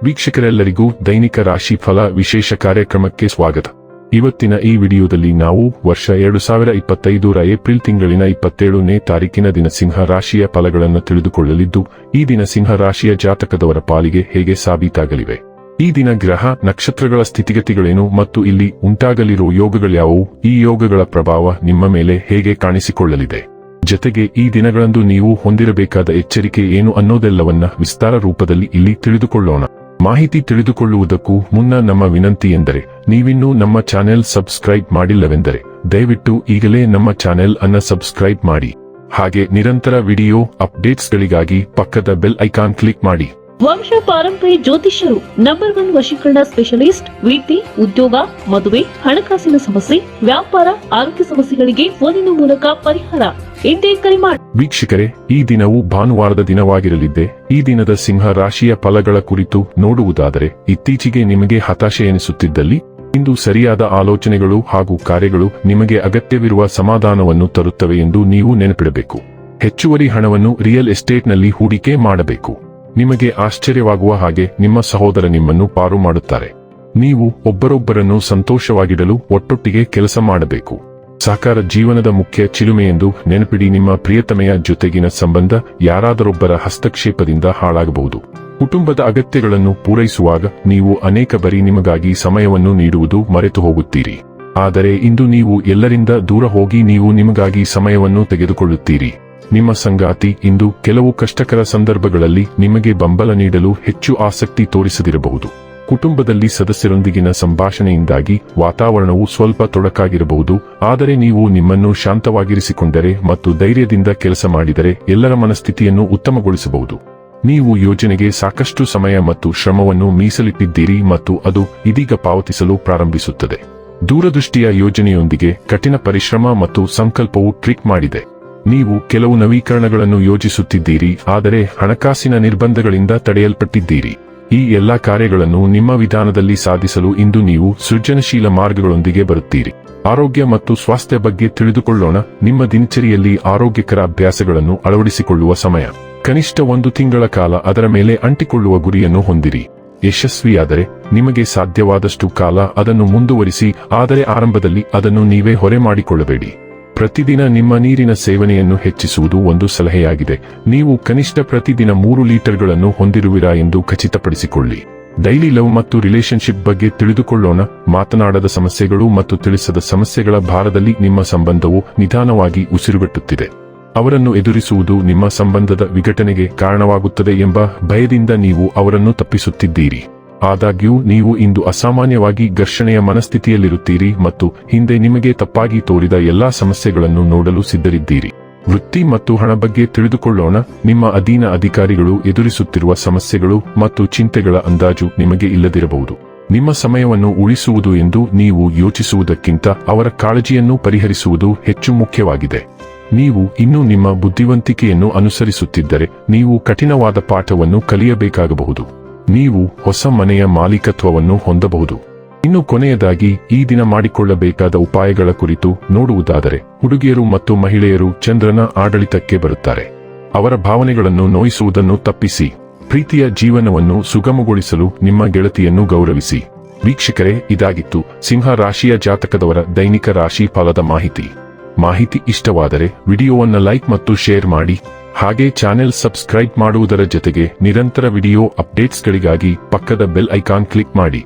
ವೀಕ್ಷಕರೆಲ್ಲರಿಗೂ ದೈನಿಕ ರಾಶಿ ಫಲ ವಿಶೇಷ ಕಾರ್ಯಕ್ರಮಕ್ಕೆ ಸ್ವಾಗತ. ಇವತ್ತಿನ ಈ ವಿಡಿಯೋದಲ್ಲಿ ನಾವು ವರ್ಷ 2025 ಏಪ್ರಿಲ್ ತಿಂಗಳಿನ 27ನೇ ತಾರೀಕಿನ ದಿನ ಸಿಂಹ ರಾಶಿಯ ಫಲಗಳನ್ನು ತಿಳಿದುಕೊಳ್ಳಲಿದ್ದು, ಈ ದಿನ ಸಿಂಹ ರಾಶಿಯ ಜಾತಕದವರ ಪಾಲಿಗೆ ಹೇಗೆ ಸಾಬೀತಾಗಲಿವೆ, ಈ ದಿನ ಗ್ರಹ ನಕ್ಷತ್ರಗಳ ಸ್ಥಿತಿಗತಿಗಳೇನು ಮತ್ತು ಇಲ್ಲಿ ಉಂಟಾಗಲಿರುವ ಯೋಗಗಳ್ಯಾವುವು, ಈ ಯೋಗಗಳ ಪ್ರಭಾವ ನಿಮ್ಮ ಮೇಲೆ ಹೇಗೆ ಕಾಣಿಸಿಕೊಳ್ಳಲಿದೆ, ಜತೆಗೆ ಈ ದಿನಗಳಂದು ನೀವು ಹೊಂದಿರಬೇಕಾದ ಎಚ್ಚರಿಕೆ ಏನು ಅನ್ನೋದೆಲ್ಲವನ್ನ ವಿಸ್ತಾರ ರೂಪದಲ್ಲಿ ಇಲ್ಲಿ ತಿಳಿದುಕೊಳ್ಳೋಣ. ಮಾಹಿತಿ ತಿಳಿದುಕೊಳ್ಳುವುದಕ್ಕೂ ಮುನ್ನ ನಮ್ಮ ವಿನಂತಿ ಎಂದರೆ, ನೀವಿನ್ನೂ ನಮ್ಮ ಚಾನೆಲ್ ಸಬ್ಸ್ಕ್ರೈಬ್ ಮಾಡಿಲ್ಲವೆಂದರೆ ದಯವಿಟ್ಟು ಈಗಲೇ ನಮ್ಮ ಚಾನೆಲ್ ಅನ್ನ ಸಬ್ಸ್ಕ್ರೈಬ್ ಮಾಡಿ. ಹಾಗೆ ನಿರಂತರ ವಿಡಿಯೋ ಅಪ್ಡೇಟ್ಸ್ಗಳಿಗಾಗಿ ಪಕ್ಕದ ಬೆಲ್ ಐಕಾನ್ ಕ್ಲಿಕ್ ಮಾಡಿ. ವಂಶ ಪಾರಂಪರ್ಯ ಜ್ಯೋತಿಷ್ಯರು ನಂಬರ್ 1 ವಶೀಕರಣ ಸ್ಪೆಷಲಿಸ್ಟ್. ವೃತ್ತಿ, ಉದ್ಯೋಗ, ಮದುವೆ, ಹಣಕಾಸಿನ ಸಮಸ್ಯೆ, ವ್ಯಾಪಾರ, ಆರೋಗ್ಯ ಸಮಸ್ಯೆಗಳಿಗೆ ಫೋನಿನ ಮೂಲಕ ಪರಿಹಾರ. ಇಂದೇ ಕರೆ ಮಾಡಿ. ವೀಕ್ಷಕರೇ, ಈ ದಿನವು ಭಾನುವಾರದ ದಿನವಾಗಿರಲಿದ್ದೆ. ಈ ದಿನದ ಸಿಂಹ ರಾಶಿಯ ಫಲಗಳ ಕುರಿತು ನೋಡುವುದಾದರೆ, ಇತ್ತೀಚೆಗೆ ನಿಮಗೆ ಹತಾಶೆ ಎನಿಸುತ್ತಿದ್ದಲ್ಲಿ ಇಂದು ಸರಿಯಾದ ಆಲೋಚನೆಗಳು ಹಾಗೂ ಕಾರ್ಯಗಳು ನಿಮಗೆ ಅಗತ್ಯವಿರುವ ಸಮಾಧಾನವನ್ನು ತರುತ್ತವೆ ಎಂದು ನೀವು ನೆನಪಿಡಬೇಕು. ಹೆಚ್ಚುವರಿ ಹಣವನ್ನು ರಿಯಲ್ ಎಸ್ಟೇಟ್ನಲ್ಲಿ ಹೂಡಿಕೆ ಮಾಡಬೇಕು. ನಿಮಗೆ ಆಶ್ಚರ್ಯವಾಗುವ ಹಾಗೆ ನಿಮ್ಮ ಸಹೋದರ ನಿಮ್ಮನ್ನು ಪಾರು ಮಾಡುತ್ತಾರೆ. ನೀವು ಒಬ್ಬರೊಬ್ಬರನ್ನು ಸಂತೋಷವಾಗಿಡಲು ಒಟ್ಟೊಟ್ಟಿಗೆ ಕೆಲಸ ಮಾಡಬೇಕು. ಸಹಕಾರ ಜೀವನದ ಮುಖ್ಯ ಚಿಲುಮೆ ಎಂದು ನೆನಪಿಡಿ. ನಿಮ್ಮ ಪ್ರಿಯತಮೆಯ ಜೊತೆಗಿನ ಸಂಬಂಧ ಯಾರಾದರೊಬ್ಬರ ಹಸ್ತಕ್ಷೇಪದಿಂದ ಹಾಳಾಗಬಹುದು. ಕುಟುಂಬದ ಅಗತ್ಯಗಳನ್ನು ಪೂರೈಸುವಾಗ ನೀವು ಅನೇಕ ಬಾರಿ ನಿಮಗಾಗಿ ಸಮಯವನ್ನು ನೀಡುವುದು ಮರೆತು ಹೋಗುತ್ತೀರಿ. ಆದರೆ ಇಂದು ನೀವು ಎಲ್ಲರಿಂದ ದೂರ ಹೋಗಿ ನೀವು ನಿಮಗಾಗಿ ಸಮಯವನ್ನು ತೆಗೆದುಕೊಳ್ಳುತ್ತೀರಿ. ನಿಮ್ಮ ಸಂಗಾತಿ ಇಂದು ಕೆಲವು ಕಷ್ಟಕರ ಸಂದರ್ಭಗಳಲ್ಲಿ ನಿಮಗೆ ಬೆಂಬಲ ನೀಡಲು ಹೆಚ್ಚು ಆಸಕ್ತಿ ತೋರಿಸದಿರಬಹುದು. ಕುಟುಂಬದಲ್ಲಿ ಸದಸ್ಯರೊಂದಿಗಿನ ಸಂಭಾಷಣೆಯಿಂದಾಗಿ ವಾತಾವರಣವು ಸ್ವಲ್ಪ ತೊಡಕಾಗಿರಬಹುದು. ಆದರೆ ನೀವು ನಿಮ್ಮನ್ನು ಶಾಂತವಾಗಿರಿಸಿಕೊಂಡರೆ ಮತ್ತು ಧೈರ್ಯದಿಂದ ಕೆಲಸ ಮಾಡಿದರೆ ಎಲ್ಲರ ಮನಸ್ಥಿತಿಯನ್ನು ಉತ್ತಮಗೊಳಿಸಬಹುದು. ನೀವು ಯೋಜನೆಗೆ ಸಾಕಷ್ಟು ಸಮಯ ಮತ್ತು ಶ್ರಮವನ್ನು ಮೀಸಲಿಟ್ಟಿದ್ದೀರಿ ಮತ್ತು ಅದು ಇದೀಗ ಪಾವತಿಸಲು ಪ್ರಾರಂಭಿಸುತ್ತದೆ. ದೂರದೃಷ್ಟಿಯ ಯೋಜನೆಯೊಂದಿಗೆ ಕಠಿಣ ಪರಿಶ್ರಮ ಮತ್ತು ಸಂಕಲ್ಪವು ಟ್ರಿಕ್ ಮಾಡಿದೆ. ನೀವು ಕೆಲವು ನವೀಕರಣಗಳನ್ನು ಯೋಜಿಸುತ್ತಿದ್ದೀರಿ, ಆದರೆ ಹಣಕಾಸಿನ ನಿರ್ಬಂಧಗಳಿಂದ ತಡೆಯಲ್ಪಟ್ಟಿದ್ದೀರಿ. ಈ ಎಲ್ಲಾ ಕಾರ್ಯಗಳನ್ನು ನಿಮ್ಮ ವಿಧಾನದಲ್ಲಿ ಸಾಧಿಸಲು ಇಂದು ನೀವು ಸೃಜನಶೀಲ ಮಾರ್ಗಗಳೊಂದಿಗೆ ಬರುತ್ತೀರಿ. ಆರೋಗ್ಯ ಮತ್ತು ಸ್ವಾಸ್ಥ್ಯ ಬಗ್ಗೆ ತಿಳಿದುಕೊಳ್ಳೋಣ. ನಿಮ್ಮ ದಿನಚರಿಯಲ್ಲಿ ಆರೋಗ್ಯಕರ ಅಭ್ಯಾಸಗಳನ್ನು ಅಳವಡಿಸಿಕೊಳ್ಳುವ ಸಮಯ. ಕನಿಷ್ಠ 1 ತಿಂಗಳ ಕಾಲ ಅದರ ಮೇಲೆ ಅಂಟಿಕೊಳ್ಳುವ ಗುರಿಯನ್ನು ಹೊಂದಿರಿ. ಯಶಸ್ವಿಯಾದರೆ ನಿಮಗೆ ಸಾಧ್ಯವಾದಷ್ಟು ಕಾಲ ಅದನ್ನು ಮುಂದುವರಿಸಿ, ಆದರೆ ಆರಂಭದಲ್ಲಿ ಅದನ್ನು ನೀವೇ ಹೊರೆ ಮಾಡಿಕೊಳ್ಳಬೇಡಿ. ಪ್ರತಿದಿನ ನಿಮ್ಮ ನೀರಿನ ಸೇವನೆಯನ್ನು ಹೆಚ್ಚಿಸುವುದು ಒಂದು ಸಲಹೆಯಾಗಿದೆ. ನೀವು ಕನಿಷ್ಠ ಪ್ರತಿದಿನ 3 ಲೀಟರ್ಗಳನ್ನು ಹೊಂದಿರುವಿರಾ ಎಂದು ಖಚಿತಪಡಿಸಿಕೊಳ್ಳಿ. ಡೈಲಿ ಲವ್ ಮತ್ತು ರಿಲೇಶನ್ಶಿಪ್ ಬಗ್ಗೆ ತಿಳಿದುಕೊಳ್ಳೋಣ. ಮಾತನಾಡದ ಸಮಸ್ಯೆಗಳು ಮತ್ತು ತಿಳಿಸದ ಸಮಸ್ಯೆಗಳ ಭಾರದಲ್ಲಿ ನಿಮ್ಮ ಸಂಬಂಧವು ನಿಧಾನವಾಗಿ ಉಸಿರುಗಟ್ಟುತ್ತಿದೆ. ಅವರನ್ನು ಎದುರಿಸುವುದು ನಿಮ್ಮ ಸಂಬಂಧದ ವಿಘಟನೆಗೆ ಕಾರಣವಾಗುತ್ತದೆ ಎಂಬ ಭಯದಿಂದ ನೀವು ಅವರನ್ನು ತಪ್ಪಿಸುತ್ತಿದ್ದೀರಿ. ಆದಾಗ್ಯೂ ನೀವು ಇಂದು ಅಸಾಮಾನ್ಯವಾಗಿ ಘರ್ಷಣೆಯ ಮನಸ್ಥಿತಿಯಲ್ಲಿರುತ್ತೀರಿ ಮತ್ತು ಹಿಂದೆ ನಿಮಗೆ ತಪ್ಪಾಗಿ ತೋರಿದ ಎಲ್ಲಾ ಸಮಸ್ಯೆಗಳನ್ನು ನೋಡಲು ಸಿದ್ಧರಿದ್ದೀರಿ. ವೃತ್ತಿ ಮತ್ತು ಹಣ ಬಗ್ಗೆ ತಿಳಿದುಕೊಳ್ಳೋಣ. ನಿಮ್ಮ ಅಧೀನ ಅಧಿಕಾರಿಗಳು ಎದುರಿಸುತ್ತಿರುವ ಸಮಸ್ಯೆಗಳು ಮತ್ತು ಚಿಂತೆಗಳ ಅಂದಾಜು ನಿಮಗೆ ಇಲ್ಲದಿರಬಹುದು. ನಿಮ್ಮ ಸಮಯವನ್ನು ಉಳಿಸುವುದು ಎಂದು ನೀವು ಯೋಚಿಸುವುದಕ್ಕಿಂತ ಅವರ ಕಾಳಜಿಯನ್ನು ಪರಿಹರಿಸುವುದು ಹೆಚ್ಚು ಮುಖ್ಯವಾಗಿದೆ. ನೀವು ಇನ್ನೂ ನಿಮ್ಮ ಬುದ್ಧಿವಂತಿಕೆಯನ್ನು ಅನುಸರಿಸುತ್ತಿದ್ದರೆ ನೀವು ಕಠಿಣವಾದ ಪಾಠವನ್ನು ಕಲಿಯಬೇಕಾಗಬಹುದು. ನೀವು ಹೊಸ ಮನೆಯ ಮಾಲೀಕತ್ವವನ್ನು ಹೊಂದಬಹುದು. ಇನ್ನು ಕೊನೆಯದಾಗಿ ಈ ದಿನ ಮಾಡಿಕೊಳ್ಳಬೇಕಾದ ಉಪಾಯಗಳ ಕುರಿತು ನೋಡುವುದಾದರೆ, ಹುಡುಗಿಯರು ಮತ್ತು ಮಹಿಳೆಯರು ಚಂದ್ರನ ಆಡಳಿತಕ್ಕೆ ಬರುತ್ತಾರೆ. ಅವರ ಭಾವನೆಗಳನ್ನು ನೋಯಿಸುವುದನ್ನು ತಪ್ಪಿಸಿ. ಪ್ರೀತಿಯ ಜೀವನವನ್ನು ಸುಗಮಗೊಳಿಸಲು ನಿಮ್ಮ ಗೆಳತಿಯನ್ನು ಗೌರವಿಸಿ. ವೀಕ್ಷಕರೇ, ಇದಾಗಿತ್ತು ಸಿಂಹ ರಾಶಿಯ ಜಾತಕದವರ ದೈನಿಕ ರಾಶಿ ಫಲದ ಮಾಹಿತಿ ಇಷ್ಟವಾದರೆ ವಿಡಿಯೋವನ್ನು ಲೈಕ್ ಮತ್ತು ಶೇರ್ ಮಾಡಿ. ಹಾಗೆ ಚಾನೆಲ್ ಸಬ್ಸ್ಕ್ರೈಬ್ ಮಾಡುವುದರ ಜೊತೆಗೆ ನಿರಂತರ ವಿಡಿಯೋ ಅಪ್ಡೇಟ್ಸ್ಗಳಿಗಾಗಿ ಪಕ್ಕದ ಬೆಲ್ ಐಕಾನ್ ಕ್ಲಿಕ್ ಮಾಡಿ.